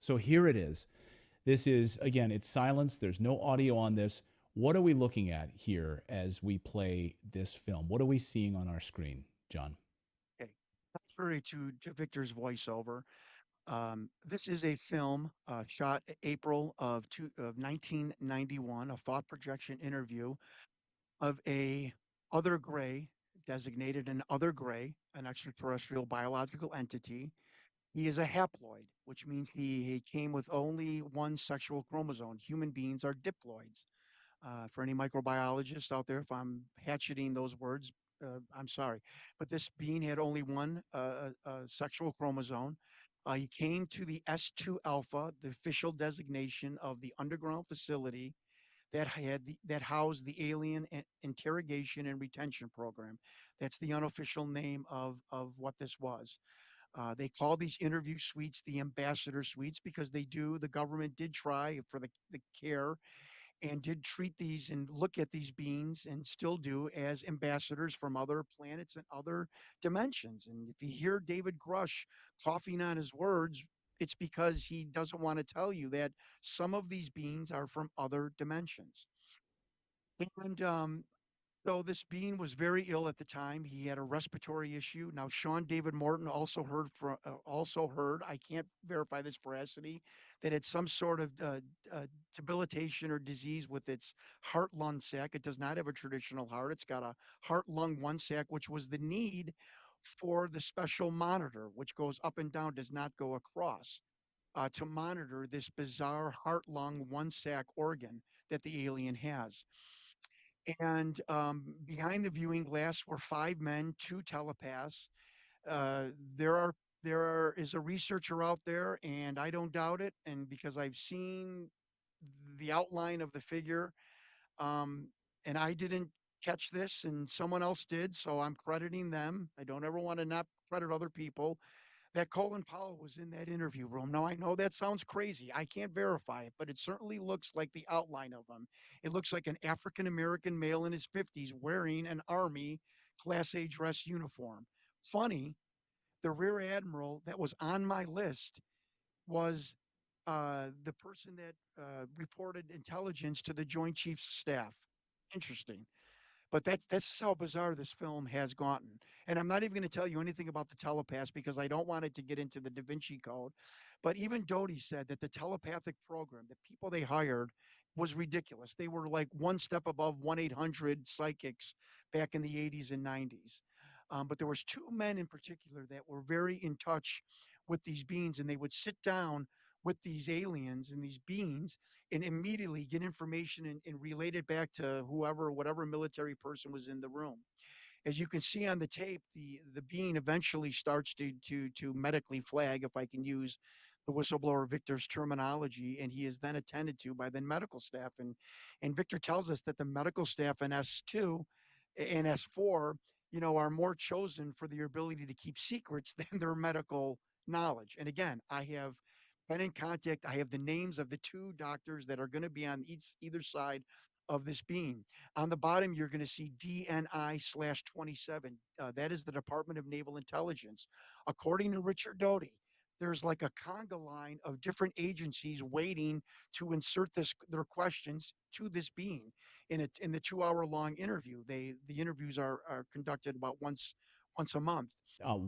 So here it is. This is, again, it's silence. There's no audio on this. What are we looking at here as we play this film? What are we seeing on our screen, John? Okay. Contrary to Victor's voiceover, this is a film shot April of 1991, a thought projection interview of a other gray, designated an other gray, an extraterrestrial biological entity. He is a haploid, which means he came with only one sexual chromosome. Human beings are diploids. For any microbiologists out there, if I'm hatcheting those words, I'm sorry. But this being had only one sexual chromosome. He came to the S2 alpha, the official designation of the underground facility that housed the alien interrogation and retention program. That's the unofficial name of what this was. They call these interview suites the ambassador suites because the government did try for the care and did treat these and look at these beings and still do as ambassadors from other planets and other dimensions. And if you hear David Grush coughing on his words, it's because he doesn't want to tell you that some of these beings are from other dimensions. And so this being was very ill at the time. He had a respiratory issue. Now Sean David Morton also heard. I can't verify this veracity that it's some sort of debilitation or disease with its heart lung sac. It does not have a traditional heart. It's got a heart lung one sac, which was the need for the special monitor, which goes up and down, does not go across. To monitor this bizarre heart lung one sac organ that the alien has. And behind the viewing glass were five men, two telepaths. Uh, there are is a researcher out there, and I don't doubt it. And because I've seen the outline of the figure, um, and I didn't catch this, and someone else did, so I'm crediting them. I don't ever want to not credit other people that Colin Powell was in that interview room. Now, I know that sounds crazy. I can't verify it, but it certainly looks like the outline of him. It looks like an African American male in his 50s wearing an Army Class A dress uniform. Funny, the Rear Admiral that was on my list was the person that reported intelligence to the Joint Chiefs of Staff. Interesting. But that's how bizarre this film has gotten. And I'm not even going to tell you anything about the telepaths because I don't want it to get into the Da Vinci Code. But even Doty said that the telepathic program, the people they hired, was ridiculous. They were like one step above 1-800 psychics back in the 80s and 90s. But there was two men in particular that were very in touch with these beings, and they would sit down with these aliens and these beings and immediately get information and relate it back to whatever military person was in the room. As you can see on the tape, the being eventually starts to medically flag, if I can use the whistleblower Victor's terminology, and he is then attended to by the medical staff. And Victor tells us that the medical staff in S2 and S4, are more chosen for their ability to keep secrets than their medical knowledge. And again, I have been in contact. I have the names of the two doctors that are going to be on either side of this beam. On the bottom, you're going to see DNI/27. That is the Department of Naval Intelligence. According to Richard Doty, there's like a conga line of different agencies waiting to insert their questions to this being in the 2 hour long interview. The interviews are conducted about once a month. Uh,